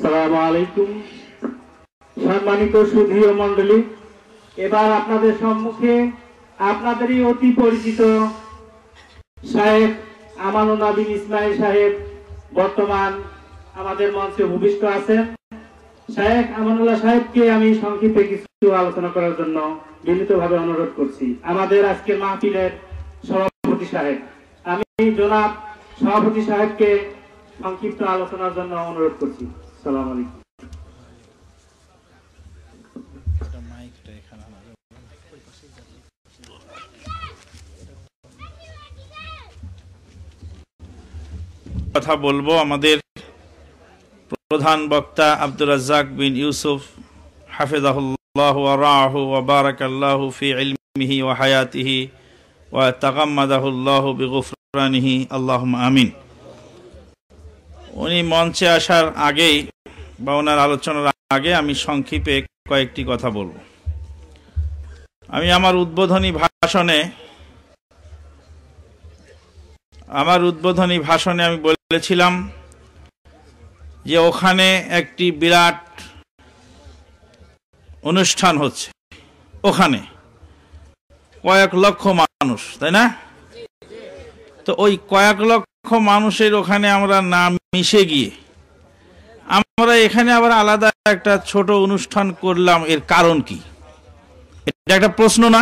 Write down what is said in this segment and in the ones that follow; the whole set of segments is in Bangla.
আসসালামু আলাইকুম। সম্মানিত সুধীয় মণ্ডলী, এবার আপনাদের সম্মুখে আপনাদেরই অতি পরিচিত শায়েখ আমানুল্লাহ বিন ইসমাইল সাহেব বর্তমান আমাদের মঞ্চে ভূমিষ্ঠ আছেন। শায়েখ আমানুল্লাহ সাহেবকে আমি সংক্ষেপে কিছু আলোচনা করার জন্য বিনীতভাবে অনুরোধ করছি। আমাদের আজকের মাহফিলের সভাপতি সাহেব, আমি জনাব সভাপতি সাহেবকে সংক্ষিপ্ত আলোচনার জন্য অনুরোধ করছি। আসসালামু আলাইকুম। কথা বলবো আমাদের প্রধান বক্তা আব্দুর রাজ্জাক বিন ইউসুফ হাফিজাহুল্লাহ ওয়া রাআহু ওয়া বারাকাল্লাহু ফি ইলমিহি ওয়া হায়াতিহি ওয়া তাগাম্মাদাহুল্লাহু বিগুফরানিহি আল্লাহুম্মা আমিন। উনি মঞ্চে আসার আগেই বা ওনার আলোচনার আগে আমি সংক্ষেপে কয়েকটি কথা বলবো। আমি আমার উদ্বোধনী ভাষণে আমি বলেছিলাম যে ওখানে একটি বিরাট অনুষ্ঠান হচ্ছে, ওখানে কয়েক লক্ষ মানুষ, তাই না? তো ওই কয়েক লক্ষ মানুষের ওখানে আমরা না মিশে গিয়ে আমরা এখানে আবার আলাদা একটা ছোট অনুষ্ঠান করলাম, এর কারণ কি? এটা একটা প্রশ্ন না?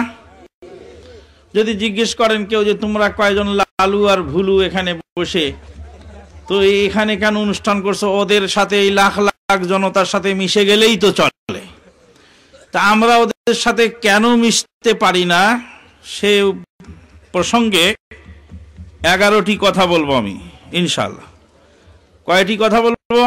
যদি জিজ্ঞেস করেন কেউ যে তোমরা কয়জন লালু আর ভুলু এখানে বসে, তো এখানে কেন অনুষ্ঠান করছো? ওদের সাথে এই লাখ লাখ জনতার সাথে মিশে গেলেই তো চলে, তা আমরা ওদের সাথে কেন মিশতে পারি না? সে প্রসঙ্গে 11টি কথা বলবো আমি ইনশাআল্লাহ। কয়টি কথা বলবো?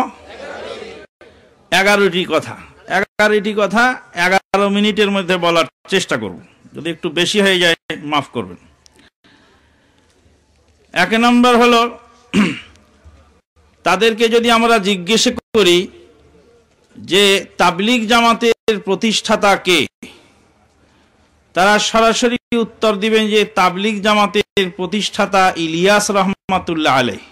11টি কথা। 11টি কথা 11 মিনিটের মধ্যে বলার চেষ্টা করব, যদি একটু বেশি হয়ে যায় মাফ করবেন। 1 নম্বর হলো, তাদেরকে যদি আমরা জিজ্ঞেস করি যে তাবলীগ জামাতের প্রতিষ্ঠাতা কে, তারা সরাসরি উত্তর দিবেন যে তাবলীগ জামাতের প্রতিষ্ঠাতা ইলিয়াস রহমাতুল্লাহ আলাইহি।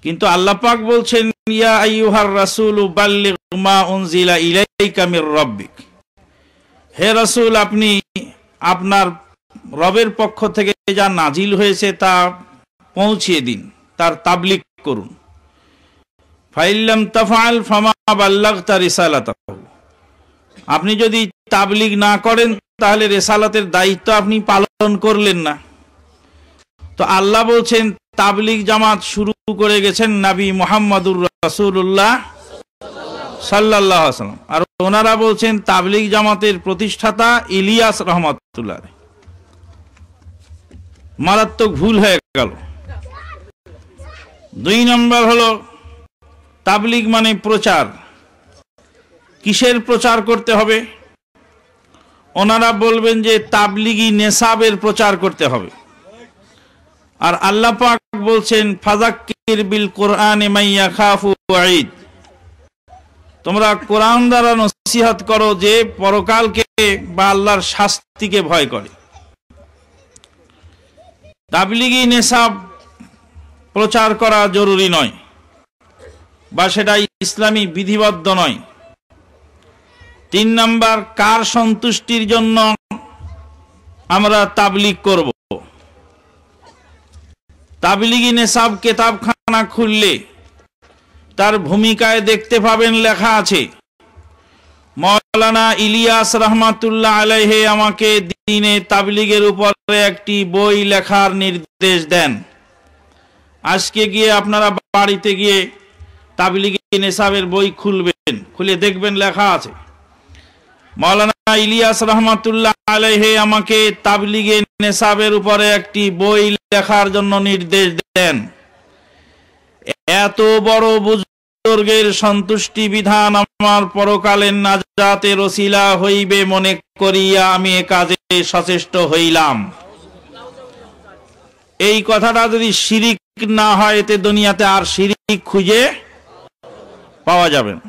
কিন্তু আল্লাহ পাক বলছেন ইয়া আইয়ুহার রাসূলু বাল্লিগ মা উনজিলা ইলাইকা মির রাব্বিক, হে রাসূল আপনি আপনার রবের পক্ষ থেকে যা নাজিল হয়েছে তা পৌঁছিয়ে দিন, তার তাবলীগ করুন। ফাইল্লাম তাফআল ফামা বাল্লাগতা রিসালাতাহু, আপনি যদি তাবলীগ না করেন তাহলে রিসালাতের দায়িত্ব আপনি পালন করলেন না। তো আল্লাহ বলছেন তাবলীগ জামাত শুরু করে গেছেন নবী মুহাম্মদুর রাসূলুল্লাহ সাল্লাল্লাহু আলাইহি ওয়াসাল্লাম, আর ওনারা বলছেন তাবলীগ জামাতের প্রতিষ্ঠাতা ইলিয়াস রহমাতুল্লাহ। মারাত্মক ভুল হয়ে গেল। 2 নম্বর হলো, তাবলীগ মানে প্রচার। কিসের প্রচার করতে হবে? ওনারা বলবেন যে তাবলীগী নেসাবের প্রচার করতে হবে। আর আল্লাহ পাক বলছেন ফাযাক্কির বিল কুরআনি মান ইয়াখাফু ওয়াঈদ, তোমরা কোরআন দ্বারা নসিহত করো যে পরকালকে বা আল্লাহর শাস্তিকে ভয় করে। তাবলীগী নেসাব প্রচার করা জরুরি নয়, বা সেটা ইসলামী বিধিবদ্ধ নয়। 3 নম্বর, কার সন্তুষ্টির জন্য আমরা তাবলীগ করব? তাবলীগী নেসাব কিতাবখানা খুললে তার ভূমিকায় দেখতে পাবেন লেখা আছে মাওলানা ইলিয়াস রহমাতুল্লাহ আলাইহি আমাকে দ্বীনে তাবলীগের উপরে একটি বই লেখার নির্দেশ দেন। আজকে গিয়ে আপনারা বাড়িতে গিয়ে তাবলীগী নেসাবের বই খুলবেন, খুলে দেখবেন লেখা আছে মাওলানা ইলিয়াস রহমাতুল্লাহ আলাইহি আমাকে তাবলীগে নেসাবের উপরে একটি বই লেখার জন্য নির্দেশ দেন। এত বড় বুজুর্গের সন্তুষ্টি বিধান আমার পরকালের নাজাতের ওসিলা হইবে মনে করিয়া আমি এ কাজে সচেষ্ট হইলাম। এই কথাটা যদি শিরিক না হয়, এতে দুনিয়াতে আর শিরিক খুঁজে পাওয়া যাবে না।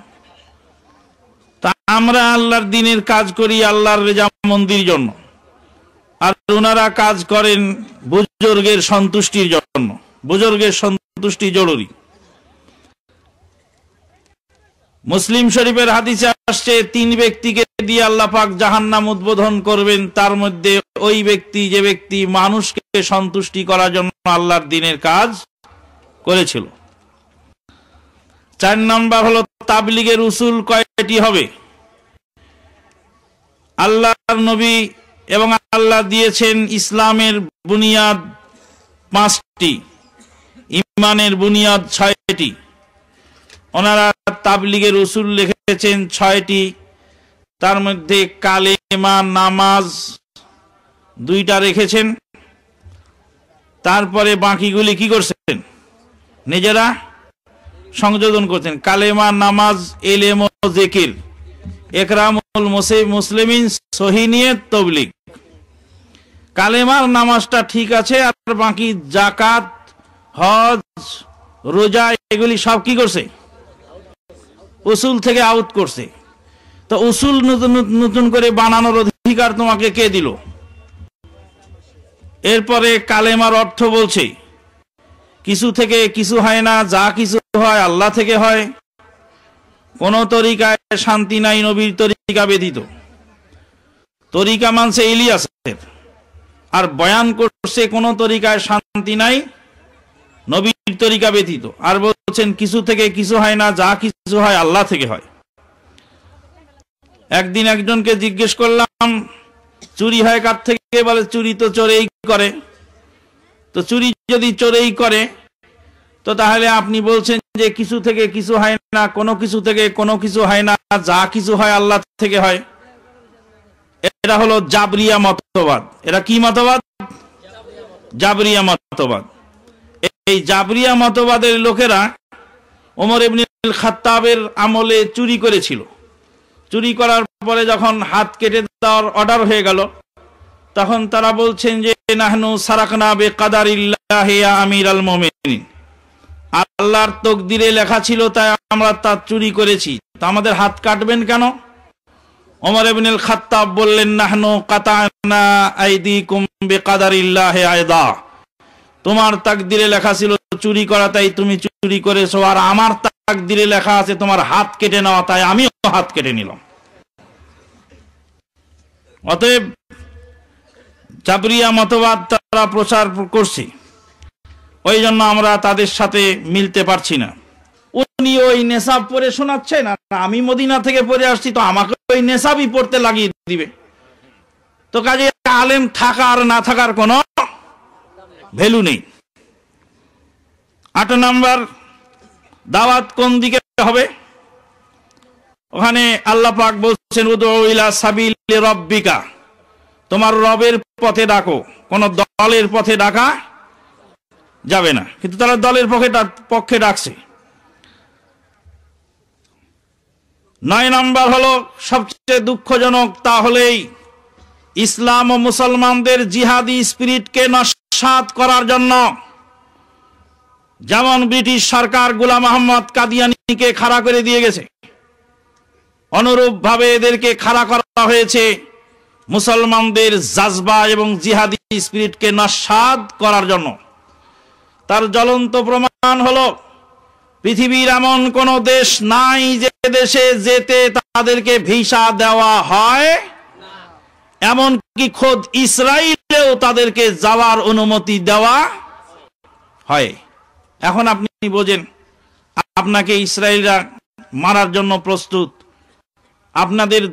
তা আমরা আল্লাহর দ্বীনের কাজ করি আল্লাহর রেজামন্দির জন্য, আর ওনারা কাজ করেন বুজুর্গের সন্তুষ্টির জন্য। বুজুর্গের সন্তুষ্টি জরুরি। মুসলিম শরীফের হাদিসে আসছে 3 ব্যক্তিকে দিয়ে আল্লাহ পাক জাহান্নাম উদ্বোধন করবেন, তার মধ্যে ওই ব্যক্তি যে ব্যক্তি মানুষকে সন্তুষ্টি করার জন্য আল্লাহর দ্বীনের কাজ করেছিল। 4 নাম্বার হলো তাবলীগের উসুল কয়টি হবে? আল্লাহর নবী এবং আল্লাহ দিয়েছেন ইসলামের বুনিয়াদ 5টি, ইমানের বুনিয়াদ 6টি। ওনারা তাবলীগের উসুল লিখেছেন 6টি, তার মধ্যে কালেমা নামাজ 2টা রেখেছেন। তারপরে বাকিগুলি কি করছেন? নিজেরা সংযোজন করছেন। কালেমা নামাজ ইলম ও জিকির, ইকরামুল মুসলিমিন, সহিহ নিয়ত, তাবলীগ। কালেমার নামাজটা ঠিক আছে, আর বাকি যাকাত, হজ, রোজা এগুলি সব কি করছে? উসুল থেকে আউট করছে। তো উসুল নতুন করে বানানোর অধিকার তোমাকে কে দিল? এরপরে কালেমার অর্থ বলছে কিছু থেকে কিছু হয় না, যা কিছু হয় আল্লাহ থেকে হয়। কোন তরিকায় শান্তি নাই নবীর তরিকা ব্যতীত। তরিকা মানছে ইলিয়াসের, আর বয়ান করছে কোন তরিকায় শান্তি নাই নবীর তরিকা ব্যতীত। আর বলছেন কিছু থেকে কিছু হয় না, যা কিছু হয় আল্লাহ থেকে হয়। একদিন একজনকে জিজ্ঞেস করলাম চুরি হয় কার থেকে? বলে চুরি তো চোরেই করে। তো চুরি যদি চোরেই করে, তো তাহলে আপনি বলছেন যে কিছু থেকে কিছু হয় না, কোনো কিছু থেকে কোনো কিছু হয় না, যা কিছু হয় আল্লাহ থেকে হয়। এটা হলো জাবরিয়া মতবাদ। এরা কি মতবাদ? জাবরিয়া মতবাদ। এই জাবরিয়া মতবাদের লোকেরা ওমর ইবনে খাত্তাবের আমলে চুরি করেছিল। চুরি করার পরে যখন হাত কেটে দেওয়ার অর্ডার হয়ে গেল, তখন তারা বলছেন যে নাহনু সারাকনা বিকাদারিল্লাহি ইয়া আমিরাল মুমিনিন, আল্লাহর তকদিরে লেখা ছিল তাই আমরা তা চুরি করেছি, তো আমাদের হাত কাটবেন কেন? ওমর ইবনে খাত্তাব বললেন নাহনু কাতানা আইদিকুম বিকাদারিল্লাহি আয়দা, তোমার তাকদিরে লেখা ছিল চুরি করা তাই তুমি চুরি করেছো, আর আমার তাকদিরে লেখা আছে তোমার হাত কেটে নেওয়া তাই আমিও হাত কেটে নিলাম। অতএব জাবরিয়া মতবাদ তারা প্রচার করছে, ওই জন্য আমরা তাদের সাথে মিলতে পারছি না। উনি ওই নেশাব পড়ে শোনাচ্ছেন, আর আমি মদিনা থেকে পড়ে আসছি, তো আমাকে ওই নেশাবই পড়তে লাগিয়ে দিবে। তো কাজে আলেম থাকা আর না থাকার কোনো ভ্যালু নেই। 8 নাম্বার, দাওয়াত কোন দিকে হবে? ওখানে আল্লাহ পাক বলছেন উদউ ইলা সাবিলি রাব্বিকা, তোমার রবের পথে ডাকো, কোন দলের পথে ডাকা যাবে না। কিন্তু তারা দলের পক্ষে ডাকছে। 9 নাম্বার হলো সবচেয়ে দুঃখজনক, তাহলেই ইসলাম ও মুসলমানদের জিহাদি স্পিরিটকে নস্যাৎ করার জন্য যেমন ব্রিটিশ সরকার গোলাম আহমদ কাদিয়ানীকে খাড়া করে দিয়ে গেছে, অনুরূপ ভাবে এদেরকে খাড়া করা হয়েছে মুসলমানদের জাজবা এবং জিহাদি স্পিরিটকে নস্যাৎ করার জন্য। তার জ্বলন্ত প্রমাণ হলো পৃথিবীর এমন কোন দেশ নাই যে দেশে যেতে তাদেরকে ভিসা দেওয়া হয়, এমনকি খোদ ইসরায়েলেও তাদেরকে যাওয়ার অনুমতি দেওয়া হয়। এখন আপনি বোঝেন, আপনাকে ইসরায়েলরা মারার জন্য প্রস্তুত, আপনাদের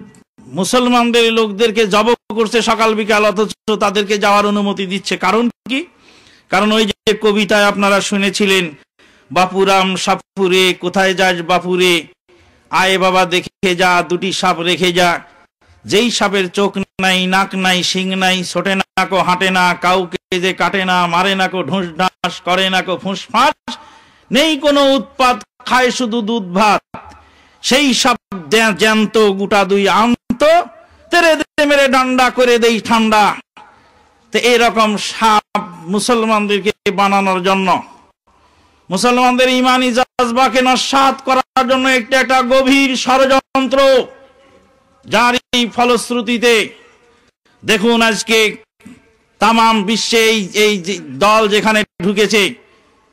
মুসলমানদের লোকদেরকে জবত করছে সকাল বিকাল, অথচ তাদেরকে যাওয়ার অনুমতি দিচ্ছে। কারণ কি? কারণ ওই যে কবিতায় আপনারা শুনেছিলেন, বাপুরাম সাপুরে, কোথায় যাস বাপুরে, আয় বাবা দেখে যা, 2টি সাপ রেখে যা, যেই সাপের চোখ নাই, নাক নাই, শিং নাই, ছোটে না কো হাঁটে না, কাউকে যে কাটে না, মারে না কো ঢুস ঢাস, করে না কো ফুঁসফাঁস, নেই কোনো উৎপাত, খায় শুধু দুধ ভাত, সেই সাপ জ্যান্ত গোটা 2 আন্ত, তেরে মেরে ডান্ডা করে দেই ঠান্ডা। তো এরকম সাপ মুসলমানদেরকে বানানোর জন্য, মুসলমানদের ইমানি জাজবাকে নস্যাৎ করার জন্য একটা গভীর ষড়যন্ত্র, যার ফলশ্রুতিতে দেখুন আজকে তামাম বিশ্বে এই দল যেখানে ঢুকেছে,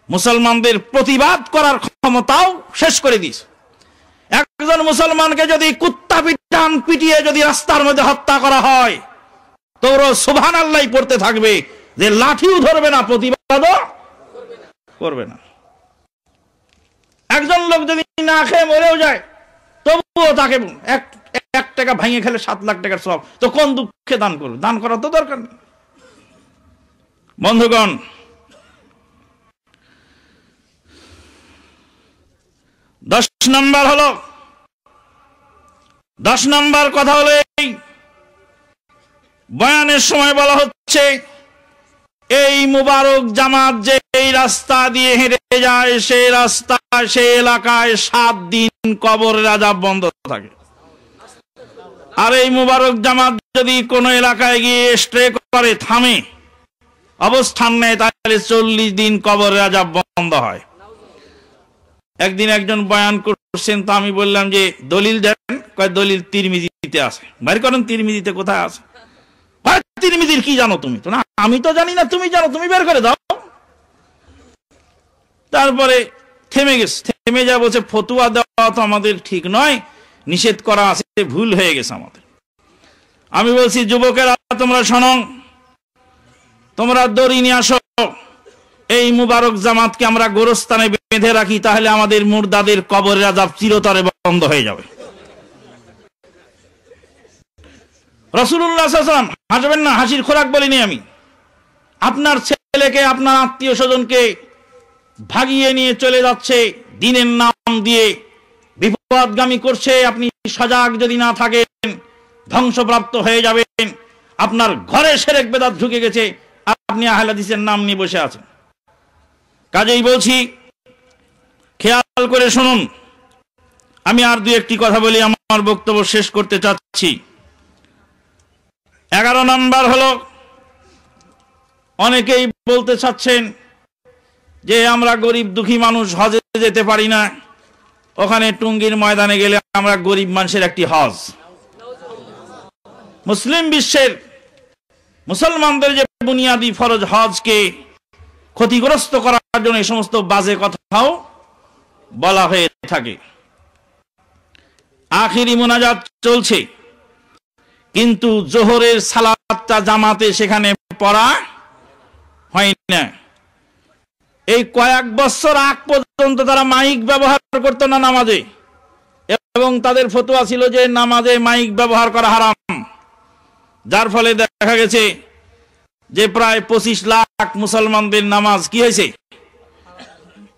মুসলমানদের প্রতিবাদ করার ক্ষমতাও শেষ করে দিয়েছে। একজন মুসলমানকে যদি কুত্তা পিটান পিটিয়ে যদি রাস্তার মধ্যে হত্যা করা হয়, তোর সুবহানাল্লাহ পড়তে থাকবে, যে লাঠিও ধরবে না, প্রতিবাদও করবে না। একজন লোক যদি না খেয়ে মরেও যায়, তবুও তাকে এক টাকা ভাঙে খেলে 7 লাখ টাকার সব, তো কোন দুঃখে দান করবে? দান করার তো দরকার নেই। বন্ধুগণ, 10 নম্বর কথা হলো, এই বয়ানের সময় বলা হচ্ছে এই মুবারক জামাত যে এই রাস্তা দিয়ে হেঁটে যায়, সেই রাস্তা, সেই এলাকায় 7 দিন কবরের আযাব বন্ধ থাকে। আর এই মুবারক জামাত যদি কোন এলাকায় গিয়ে স্ট্রে করে, থামে, অবস্থান নেয়, তাহলে 40 দিন কবরের আযাব বন্ধ হয়। একদিন একজন বয়ান করছেন, তো আমি বললাম যে দলিল দেন। কয় দলিল তিরমিজিতে আছে। বাইর করেন, তিরমিজিতে কোথায় আছে? তিরমিজির কি জানো তুমি? তো না, আমি তো জানি না, তুমি জানো, তুমি বের করে দাও। তারপরে থেমে গেছে, থেমে যা বলছে, ফতুয়া দেওয়া তো আমাদের ঠিক নয়, নিষেধ করা আছে, ভুল হয়ে গেছে আমাদের। আমি বলছি, যুবকেরা তোমরা শোনো, তোমরা দড়ি নিয়ে আসো, এই মুবারক জামাতকে আমরা গোরস্থানে বেঁধে রাখি, তাহলে আমাদের মুর্দাদের কবরের আযাব চিরতরে বন্ধ হয়ে যাবে। রাসূলুল্লাহ সাল্লাল্লাহু আলাইহি ওয়াসাল্লাম, হাসবেন না, হাসির খোরাক বলিনি আমি। আপনার ছেলেকে, আপনার আত্মীয় স্বজনকে ভাগিয়ে নিয়ে চলে যাচ্ছে, দিনের নাম দিয়ে বিপদগামী করছে, আপনি সজাগ যদি না থাকেন ধ্বংসপ্রাপ্ত হয়ে যাবেন। আপনার ঘরে শিরক বিদআত ঢুকে গেছে, আপনি আহলে হাদিসের নাম নিয়ে বসে আছেন। কাজেই বলছি, খেয়াল করে শুনুন। আমি আর 2-1টি কথা বলি, আমার বক্তব্য শেষ করতে চাচ্ছি। 11 নম্বর হলো, অনেকেই বলতে চাচ্ছেন যে আমরা গরিব দুঃখী মানুষ, হজে যেতে পারি না, ওখানে টুঙ্গির ময়দানে গেলে আমরা গরিব মানুষের একটি হজ। মুসলিম বিশ্বের মুসলমানদের যে বুনিয়াদি ফরজ হজকে ক্ষতিগ্রস্ত করার জন্য এই সমস্ত বাজে কথাও বলা হয়ে থাকে। আখিরি মুনাজাত চলছে, কিন্তু জোহরের সালাতটা জামাতে সেখানে পড়া হয় না। এই কয়েক বছর আগ পর্যন্ত তারা মাইক ব্যবহার করতো না নামাজে, এবং তাদের ফতোয়া ছিল যে নামাজে মাইক ব্যবহার করা হারাম। যার ফলে দেখা গেছে যে প্রায় 25 লাখ মুসলমানদের নামাজ কি হয়েছে,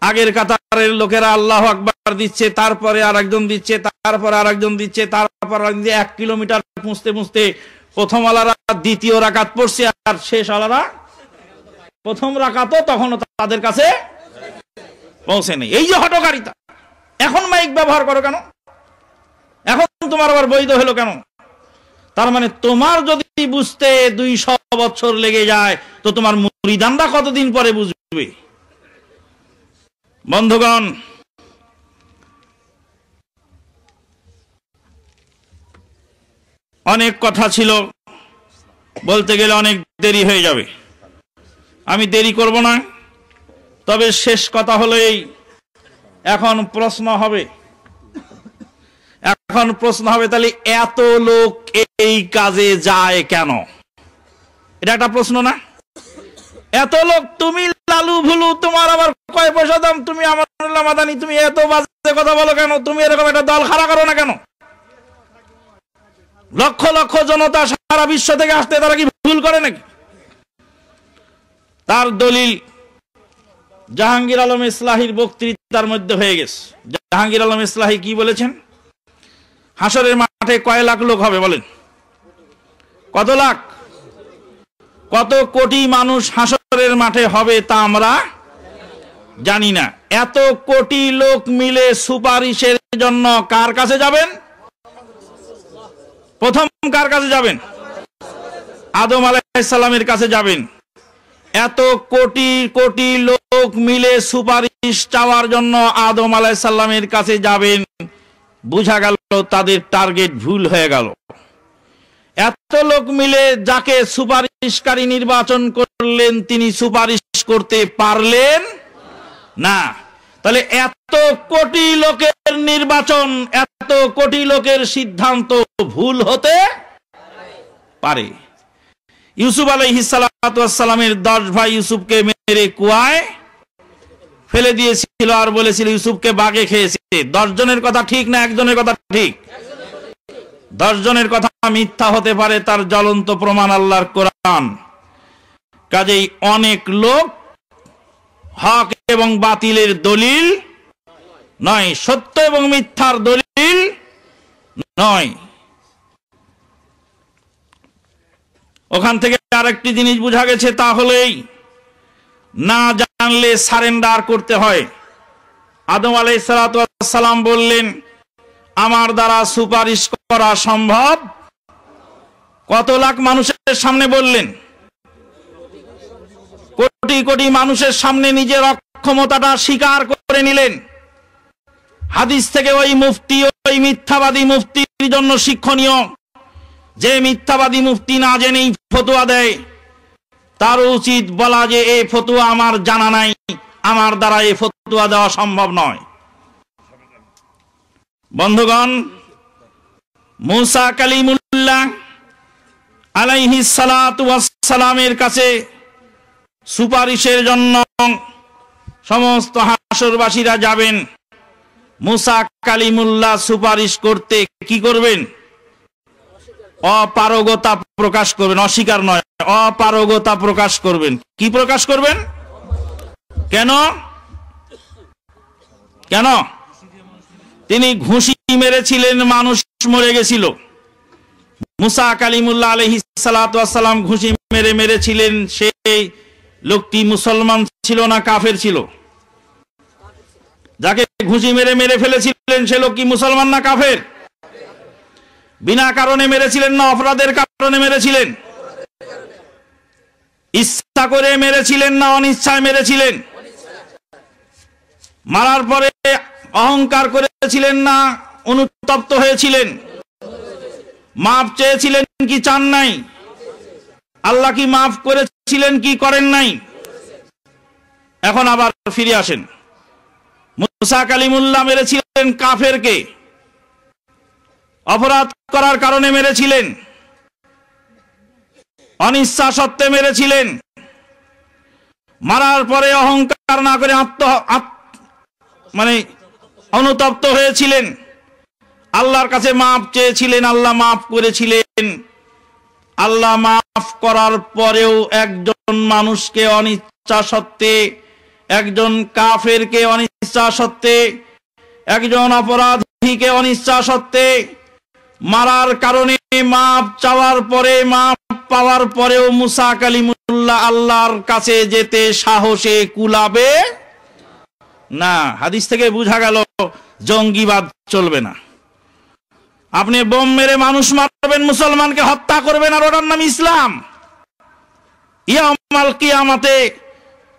আগের কাতারের লোকেরা আল্লাহু আকবার দিচ্ছে, তারপরে আরেকজন দিচ্ছে, তারপরে আরেকজন দিচ্ছে, তারপর 1 কিলোমিটার পৌঁছতে পৌঁছতে প্রথম আলারা দ্বিতীয় রাকাত পড়ছে, আর শেষ আলারা প্রথম রাকাতও তখনও তাদের কাছে পৌঁছে নেই। এই যে হঠকারিতা, এখন মাইক ব্যবহার করো কেন? এখন তোমার আবার বৈধ হলো কেন? তার মানে তোমার যদি বুঝতে 200 বছর লেগে যায়, তো তোমার মুরিদানরা কতদিন পরে বুঝবে? বন্ধুগণ, অনেক কথা ছিল, বলতে গেলে অনেক দেরি হয়ে যাবে, আমি দেরি করব না। তবে শেষ কথা হলো এই, এখন প্রশ্ন হবে, তাহলে এত লোক এই কাজে যায় কেন? এটা একটা প্রশ্ন না? এত লোক, তুমি লালু ভুলু, তোমার আবার কয় পয়সা দাম, তুমি আমানুল্লাহ মাদানী, তুমি এত বাজে কথা বলো কেন? তুমি এরকম একটা দল খাড়া করো না কেন? লক্ষ লক্ষ জনতা সারা বিশ্ব থেকে আসতে, তারা কি ভুল করে নাকি? তার দলিল জাহাঙ্গীর আলম ইসলাহির বক্তৃতার মধ্যে হয়ে গেছে। জাহাঙ্গীর আলম ইসলাহি কি বলেছেন? হাসরের মাঠে কয় লাখ লোক হবে বলেন? কত লাখ? কত কোটি মানুষ হাসরের মাঠে হবে তা আমরা জানি না। এত কোটি লোক মিলে সুপারিশের জন্য কার কাছে যাবেন? প্রথম কার কাছে যাবেন? আদম আলাইহিস সালামের কাছে যাবেন। এত কোটি কোটি লোক মিলে সুপারিশ চাওয়ার জন্য আদম আলাইহিস সালামের কাছে যাবেন। বুঝা গেল তাদের টার্গেট ভুল হয়ে গেল। এত লোক মিলে যাকে সুপারিশকারী নির্বাচন করলেন, তিনি সুপারিশ করতে পারলেন না। তাহলে এত কোটি লোকের লোকের নির্বাচন, এত কোটি লোকের সিদ্ধান্ত ভুল হতে পারে। ইউসুফ আলাইহিস সালাতু ওয়াস সালামের 10 ভাই ইউসুফকে মেরে কুয়ায় ফেলে দিয়েছিল আর বলেছিল ইউসুফকে বাঘে খেয়েছে। 10 জনের কথা ঠিক না একজনের কথা ঠিক? 10 জনের কথা মিথ্যা হতে পারে, তার জ্বলন্ত প্রমাণ আল্লাহর কোরআন। কাজেই অনেক লোক হক এবং বাতিলের দলিল নয়, সত্য এবং মিথ্যার দলিল নয়। ওখান থেকে আরেকটি জিনিস বোঝা গেছে, তাহলেই না জানলে সারেন্ডার করতে হয়। আদম আলাইহিস সালাতু ওয়াস সালাম বললেন, আমার দ্বারা সুপারিশ করা সম্ভব। কত লাখ মানুষের সামনে বললেন? কোটি কোটি মানুষের সামনে নিজের অক্ষমতাটা স্বীকার করে নিলেন। হাদিস থেকে ওই মুফতি, ওই মিথ্যাবাদী মুফতির জন্য শিক্ষণীয়, যে মিথ্যাবাদী মুফতি না জেনেই ফতোয়া দেয়, তার উচিত বলা যে এই ফতোয়া আমার জানা নাই, আমার দ্বারা এই ফতোয়া দেওয়া সম্ভব নয়। বন্ধুগণ, মুসা কালিমুল্লাহ আলাইহিস সালাতু ওয়াস সালামের কাছে সুপারিশের জন্য সমস্ত হাসরবাসীরা যাবেন। মুসা কালিমুল্লাহ সুপারিশ করতে কি করবেন? অপারগতা প্রকাশ করবেন, অস্বীকার নয়, অপারগতা প্রকাশ করবেন। কি প্রকাশ করবেন? কেন? কেন? তিনি ঘুষি মেরেছিলেন, মানুষ মরে গেছিল। মুসা কালিমুল্লাহ আলাইহিস সালাতু ওয়াস সালাম ঘুষি মেরেছিলেন। সেই লোকটি মুসলমান ছিল না কাফের ছিল? যাকে ঘুষি মেরে ফেলেছিলেন সে লোক কি মুসলমান না কাফের? বিনা কারণে মেরেছিলেন না অপরাধের কারণে মেরেছিলেন? ইচ্ছা করে মেরেছিলেন না অনিচ্ছায় মেরেছিলেন? মারার পরে অহংকার করেছিলেন না অনুতপ্ত হয়েছিলেন? মাফ চেয়েছিলেন কি চান নাই? আল্লাহ কি মাফ করেছিলেন কি করেন নাই? এখন আবার ফিরে আসেন। মুসা কালিমুল্লাহ মেরেছিলেন কাফেরকে, অপরাধ করার কারণে মেরেছিলেন, অনিচ্ছা সত্ত্বে মেরেছিলেন। মারার পরে অহংকার না করে অনুতপ্ত হয়েছিলেন, আল্লাহর কাছে মাফ চেয়েছিলেন, আল্লাহ মাফ করেছিলেন। আল্লাহ মাফ করার পরেও একজন মানুষকে অনিচ্ছা সত্ত্বে, একজন কাফেরকে অনিচ্ছা সত্ত্বে, একজন অপরাধীকে অনিচ্ছা সত্ত্বে মারার কারণে মাফ চাওয়ার পরে, মাফ পাওয়ার পরেও মুসা কালিমুল্লাহ আল্লাহর কাছে যেতে সাহসে কুলাবে না। হাদিস থেকে বোঝা গেল জঙ্গিবাদ চলবে না। আপনি বোম মেরে মানুষ মারবেন, মুসলমানকে হত্যা করবেন, আর ওটার নাম ইসলাম। ইয়াউমাল কিয়ামতে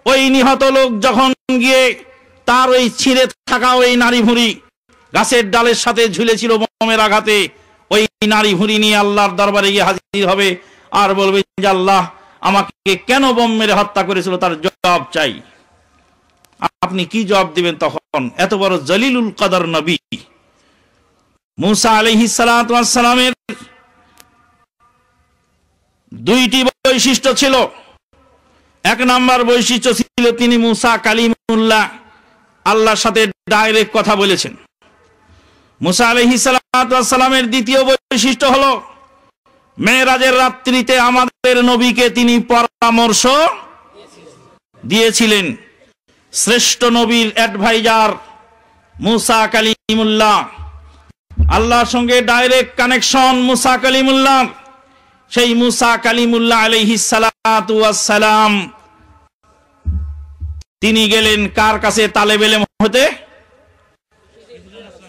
ওই নিহত লোক যখন গিয়ে তার ওই ছিঁড়ে থাকা ওই নারী ভুঁড়ি গাছের ডালের সাথে ঝুলেছিল বোমের আঘাতে, ওই নারী ভুঁড়ি নিয়ে আল্লাহর দরবারে গিয়ে হাজির হবে আর বলবে যে আল্লাহ আমাকে কেন বোম মেরে হত্যা করেছিল, তার জবাব চাই। আপনি কি জবাব দিবেন তখন? এত বড় জলিলুল কদর নবী মুসা আলাইহিস সালাতু ওয়াস সালামের দুইটি বৈশিষ্ট্য ছিল। এক নাম্বার বৈশিষ্ট্য ছিল তিনি মুসা কালিমুল্লাহ, আল্লাহর সাথে ডাইরেক্ট কথা বলেছেন। মুসা আলাইহিস সালাতু ওয়াস সালামের দ্বিতীয় বৈশিষ্ট্য হলো মেরাজের রাত্রিতে আমাদের নবীকে তিনি পরামর্শ দিয়েছিলেন। শ্রেষ্ঠ নবীর অ্যাডভাইজার মুসা কালিমুল্লাহ, আল্লাহর সঙ্গে ডাইরেক্ট কানেকশন মুসা কালিমুল্লাহ। সেই মুসা কালিমুল্লাহ আলাইহিস সালাতু ওয়াস সালাম তিনি গেলেন কার কাছে? তালেব ইলম হতে।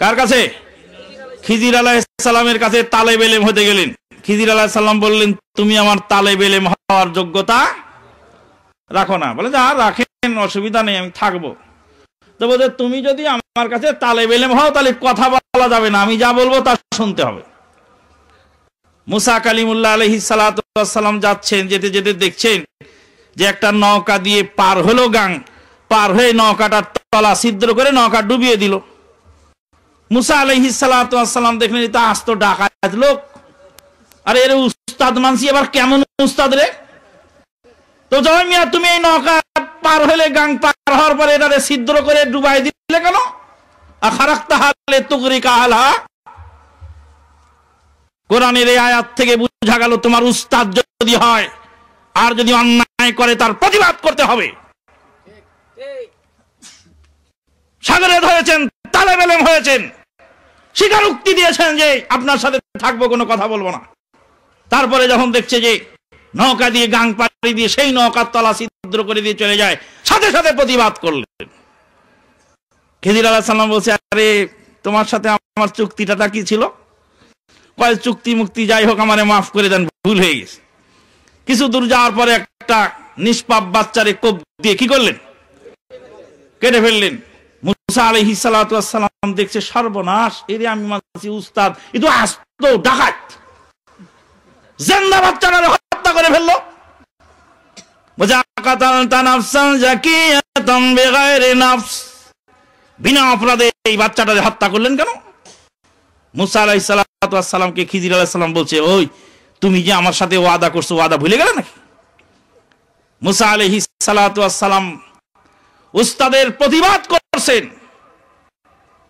কার কাছে? খিজির আলাইহিস সালামের কাছে তালেব ইলম হতে গেলেন। খিজির আলাইহিস সালাম বললেন, তুমি আমার তালেব ইলম হওয়ার যোগ্যতা রাখো না। বলে, যা রাখেন, অসুবিধা নেই, আমি থাকবো। তো বলতে, তুমি যদি আমার কাছে তালেব ইলম হও তাহলে কথা বলা যাবে না, আমি যা বলবো তা শুনতে হবে। মুসা কালিমুল্লাহ আলাইহিস সালাতু ওয়াস সালাম যাচ্ছেন, যেতে যেতে দেখছেন যে একটা নৌকা দিয়ে পার হলো গাং, পার হয়ে নৌকাটার তলা ছিদ্র করে নৌকা ডুবিয়ে দিল। মুসা আলাইহিস সালাতু ওয়াস সালাম দেখলেন এটা আস্ত ডাকাত লোক, আরে এর উস্তাদ মানছি, এবার কেমন উস্তাদ রে। তো জয় মিয়া তুমি এই নৌকা পার হলে, গাং পার হওয়ার পরে এটারে ছিদ্র করে ডুবাই দিলে কেন? আখারাক্তাহালে তুগরিকা আলহা। কোরআনের এই আয়াত থেকে বোঝা গেল তোমার উস্তাদ যদি হয় আর যদি অন্যায় করে তার প্রতিবাদ করতে হবে। সাগরে ধরেছেন, তালেব ইলম হয়েছেন, স্বীকারোক্তি দিয়েছেন যে আপনার সাথে থাকবো, কোনো কথা বলবো না। তারপরে যখন দেখছে যে নৌকা দিয়ে গাং পাড়ি দিয়ে সেই নৌকার তলা ছিদ্র করে দিয়ে চলে যায়, সাথে সাথে প্রতিবাদ করলেন। খিজির আলাইহিস সালাম বলছে, আরে তোমার সাথে আমার চুক্তিটা কি ছিল? কয় চুক্তি মুক্তি যাই হোক, আমারে মাফ করে দেন, ভুল হয়ে গেছে। কিছু দূর যাওয়ার পরে একটা নিষ্পাপ বাচ্চারে কোপ দিয়ে কি করলেন? কেটে ফেললেন। মুসা আলাইহিস সালাতু ওয়াস সালাম দেখছে সর্বনাশ, এরে আমি মানছি উস্তাদ, এ তো আস্ত ডাকাত, জিন্দা বাচ্চাটারে হত্যা করে ফেললো। বিনা অপরাধে এই বাচ্চাটারে হত্যা করলেন কেন? মুসা আলাইহিস সালাতু ওয়াস সালামকে খিজির আলাইহিস সালাম বলছে, ওই তুমি যে আমার সাথে ওয়াদা করছো, ওয়াদা ভুলে গেলে নাকি? মুসা আলাইহিস সালাতু ওয়াস সালাম উস্তাদের প্রতিবাদ করছেন,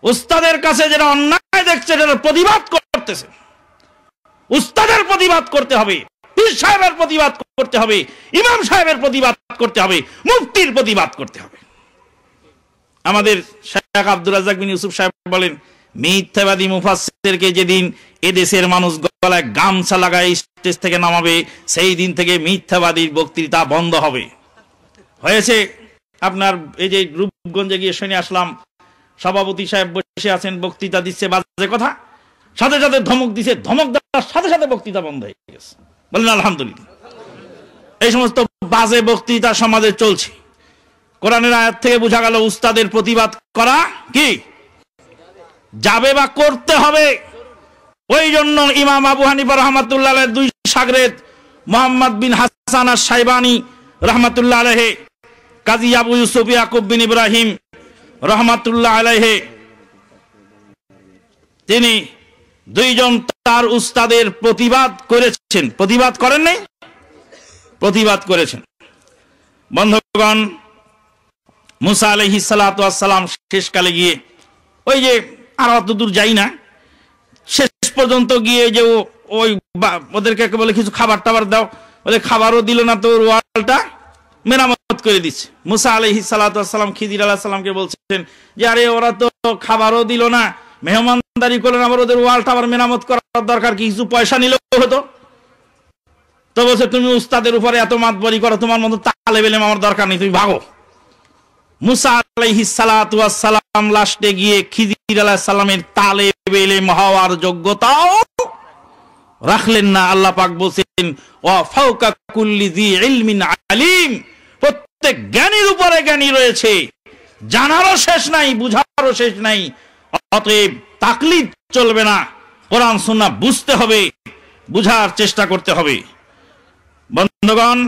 উস্তাদের কাছে যেটা অন্যায় দেখছে সেটা প্রতিবাদ করতেছে। উস্তাদের প্রতিবাদ করতে হবে, পীর সাহেবের প্রতিবাদ করতে হবে, ইমাম সাহেবের প্রতিবাদ করতে হবে, মুফতির প্রতিবাদ করতে হবে। আমাদের শেখ আব্দুর রাজ্জাক বিন ইউসুফ সাহেব বলেন, মিথ্যাবাদী মুফাসসিরকে যেদিন এদেশের মানুষ গলায় গামছা লাগায় স্টেজ থেকে নামাবে, সেই দিন থেকে মিথ্যাবাদীর বক্তৃতা বন্ধ হবে। হয়েছে আপনার এই যে রূপগঞ্জে গিয়ে শুনে আসলাম, সভাপতি সাহেব বসে আছেন, বক্তৃতা দিচ্ছে বাজে কথা, সাথে সাথে ধমক দিছে, ধমক দেওয়ার সাথে সাথে বক্তৃতা বন্ধ হয়ে গেছে। বলেন আলহামদুলিল্লাহ। এই সমস্ত বাজে বক্তৃতা সমাজে চলছে। কোরআনের আয়াত থেকে বোঝা গেল উস্তাদের প্রতিবাদ করা কি যাবে বা করতে হবে। ওই জন্য ইমাম আবু হানিফা রাহমাতুল্লাহ আলাইহির দুই শাগরেদ মুহাম্মদ বিন হাসান আশ-শাইবানি রাহমাতুল্লাহ আলাইহি, কাজী আবু ইউসুফ ইয়াকুব বিন ইব্রাহিম রাহমাতুল্লাহ আলাইহি, তিনি দুইজন তার উস্তাদের প্রতিবাদ করেছেন। প্রতিবাদ করেন নাই? প্রতিবাদ করেছেন। বন্ধুগণ, মুসা আলাইহিস সালাতু ওয়াস সালাম শেষকালে গিয়ে, ওই যে আর অত দূর যাই না, শেষ পর্যন্ত গিয়ে যে ওই ওদেরকে বলে কিছু খাবার টাবার দাও, বলে খাবারও দিল না, তো ওয়ালটা মেরামত করে দিচ্ছে। মুসা আলাইহিস সালাতু ওয়াস সালাম খিজির আলাইহিস সালামকে বলছেন যে আরে ওরা তো খাবারও দিল না, মেহমানদারি করলেন, আবার ওদের ওয়ালটা আবার মেরামত করার দরকার কি, কিছু পয়সা নিলেও হতো। তো বলছে তুমি উস্তাদের উপরে এত মাতবরি করো, তোমার মতো তালেব ইলম আমার দরকার নেই, তুমি ভাগো। মুসা আলাইহিস সালাতু ওয়াস সালাম লাস্টে গিয়ে খিজির আলাইহিস সালামের তালেব ইলম হওয়ার যোগ্যতাও রাখলেন না। আল্লাহ পাক বলেন ওয়া ফাওকা কুল্লি যী ইলমিন আলিম, প্রত্যেক জ্ঞানীর উপরে জ্ঞানী রয়েছে, জানারও শেষ নাই, বুঝারও শেষ নাই। অতএব তাকলিদ চলবে না, কোরআন সুন্নাহ বুঝতে হবে, বুঝার চেষ্টা করতে হবে। বন্ধুগণ,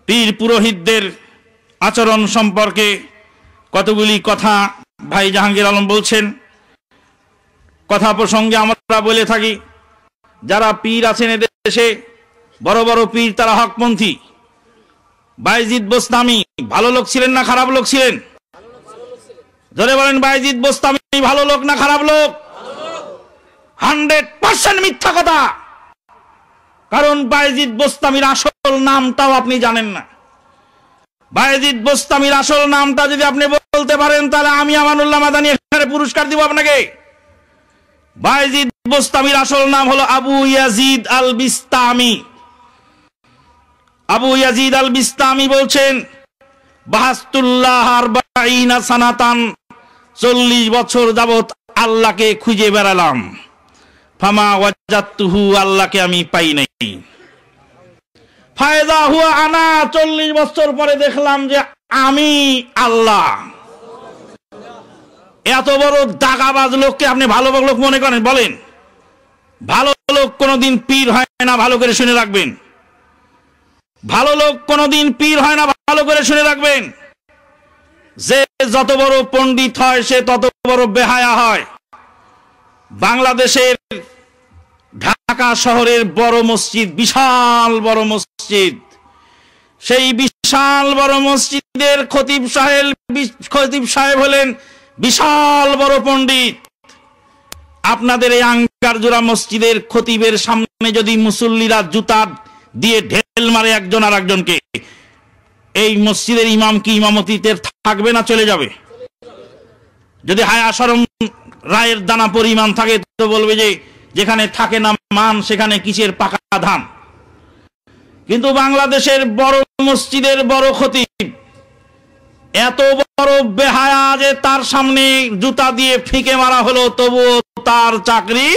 পীর পুরোহিতদের আচরণ সম্পর্কে কতগুলি কথা ভাই জাহাঙ্গীর আলম বলছেন। কথা প্রসঙ্গে আমরা বলে থাকি, যারা পীর আছেন এদেশে, বড় বড় পীর, তারা হকপন্থী। বায়জিদ বোস্তামি ভালো লোক ছিলেন না খারাপ লোক ছিলেন? ধরে বলেন, বায়জিদ বোস্তামি ভালো লোক না খারাপ লোক? 100% মিথ্যা কথা। কারণ বায়জিদ বোস্তামির আসল নামটাও আপনি জানেন না। বায়জিদ বোস্তামির আসল নামটা যদি আপনি বলতে পারেন, তাহলে আমি আমানুল্লাহ মাদানী এখানে পুরস্কার দিব আপনাকে। বায়জিদ বোস্তামির আসল নাম হলো আবু ইয়াজিদ আল বিস্তামি। আবু ইয়াজিদ আল বিস্তামি বলছেন, বাহাস্তুল্লাহ আরবাঈনা সানাতান, 40 বছর যাবত আল্লাহকে খুঁজে বেড়ালাম, ফামা ওয়াজাদতুহু, আল্লাহকে আমি পাই নাই। ফায়দা হুয়া আনা, 40 বছর পরে দেখলাম যে আমি আল্লাহ। এত বড় দাগাবাজ লোককে আপনি ভালো লোক মনে করেন? বলেন, ভালো লোক কোনোদিন পীর হয় না, ভালো করে শুনে রাখবেন। ভালো লোক কোনোদিন পীর হয় না, ভালো করে শুনে রাখবেন। যে যত বড় পণ্ডিত হয় সে তত বড় বেহায়া হয়। বাংলাদেশের ঢাকা শহরের বড় মসজিদ, বিশাল বড় মসজিদ, সেই বিশাল বড় মসজিদের খতিব সাহেব হলেন বিশাল বড় পণ্ডিত। আপনাদের এই আঙ্গারজোড়া মসজিদের খতিবের সামনে যদি মুসল্লিরা জুতা দিয়ে ঢেল মারে একজন আর একজনকে, এই মসজিদের ইমাম কি ইমামতিতে থাকবে না চলে যাবে? যদি হায়া শরম রায়ের দানা পরিমাণ থাকে তো বলবে যে যেখানে থাকে না মান সেখানে কিসের পাকা ধান। কিন্তু বাংলাদেশের বড় মসজিদের বড় খতিব এত বড় বেহায়া যে তার সামনে জুতা দিয়ে ফিকে মারা হলো তবুও তার চাকরি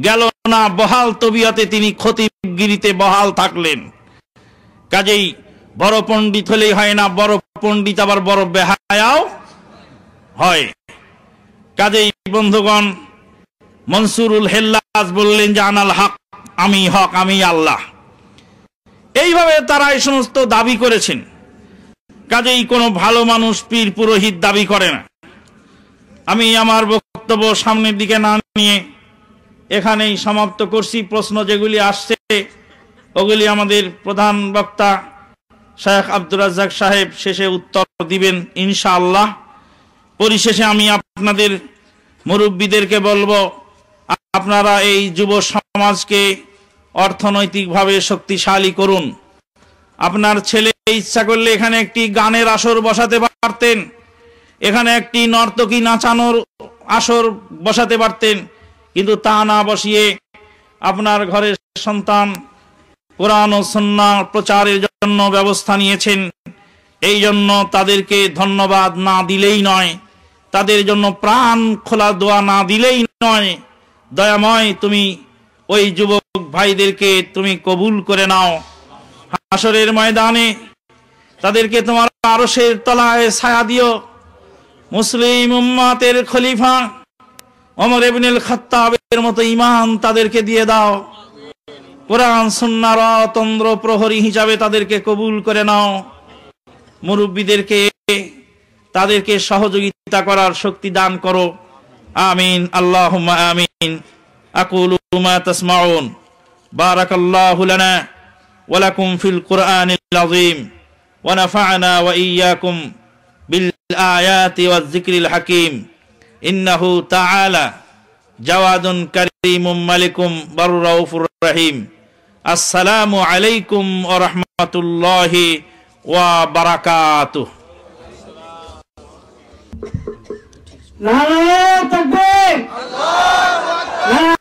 গেল না, বহাল তবিয়তে তিনি খতিবগিরিতে বহাল থাকলেন। কাজেই বড় পণ্ডিত হলেই হয় না, বড় পণ্ডিত আবার বড় বেহায়াও হয়। কাজেই বন্ধুগণ, মনসুরুল হেল্লাজ বললেন যে আনাল হক, আমি হক, আমি আল্লাহ। এইভাবে তারা এই সমস্ত দাবি করেছেন। কাজেই কোনো ভালো মানুষ পীর পুরোহিত দাবি করে না। আমি আমার বক্তব্য সামনের দিকে না নিয়ে এখানেই সমাপ্ত করছি। প্রশ্ন যেগুলি আসছে ওগুলি আমাদের প্রধান বক্তা শেখ আব্দুর রাজ্জাক সাহেব শেষে উত্তর দিবেন ইনশাআল্লাহ। পরিশেষে আমি আপনাদের মুরব্বীদেরকে বলবো, আপনারা এই যুব সমাজকে অর্থনৈতিকভাবে শক্তিশালী করুন। আপনার ছেলে ইচ্ছা করলে এখানে একটি গানের আসর বসাতে পারতেন, এখানে একটি নর্তকী নাচানোর আসর বসাতে পারতেন, কিন্তু তা না বসিয়ে আপনার ঘরের সন্তান কোরআন ও সুন্নাহ প্রচারের জন্য ব্যবস্থা নিয়েছেন। এই জন্য তাদেরকে ধন্যবাদ না দিলেই নয়, তাদের জন্য প্রাণ খোলা দোয়া না দিলেই নয়। দয়াময় তুমি ওই যুবক ভাইদেরকে তুমি কবুল করে নাও। হাসরের ময়দানে তাদেরকে তোমার আরশের তলায় ছায়া দিও। মুসলিম উম্মতের খলিফা ওমর ইবনুল খাত্তাবের মতো ঈমান তাদেরকে দিয়ে দাও। কোরআন সুন্নাহর তন্দ্র প্রহরী হিসাবে তাদেরকে কবুল করে নাও। মুরব্বীদেরকে তাদেরকে সহযোগিতা করার শক্তি দান করো। আমিন, আল্লাহুম্মা আমিন। আকুলু মা তাসমাউন। বারাকাল্লাহু লানা ওয়া লাকুম ফিল কুরআনিল আযীম ওয়া নাফা'না ওয়া ইয়্যাকুম বিল আয়াতি ওয়াজ যিকরিল হাকীম। ইন্নাহু তাআলা জাওয়াদুন কারীমুম মালিকুম বারুর রাউফুর রহিম। আসসালামু আলাইকুম ওয়া রাহমাতুল্লাহি ওয়া বারাকাতুহু। নারায়ে তাকবীর, আল্লাহু আকবার।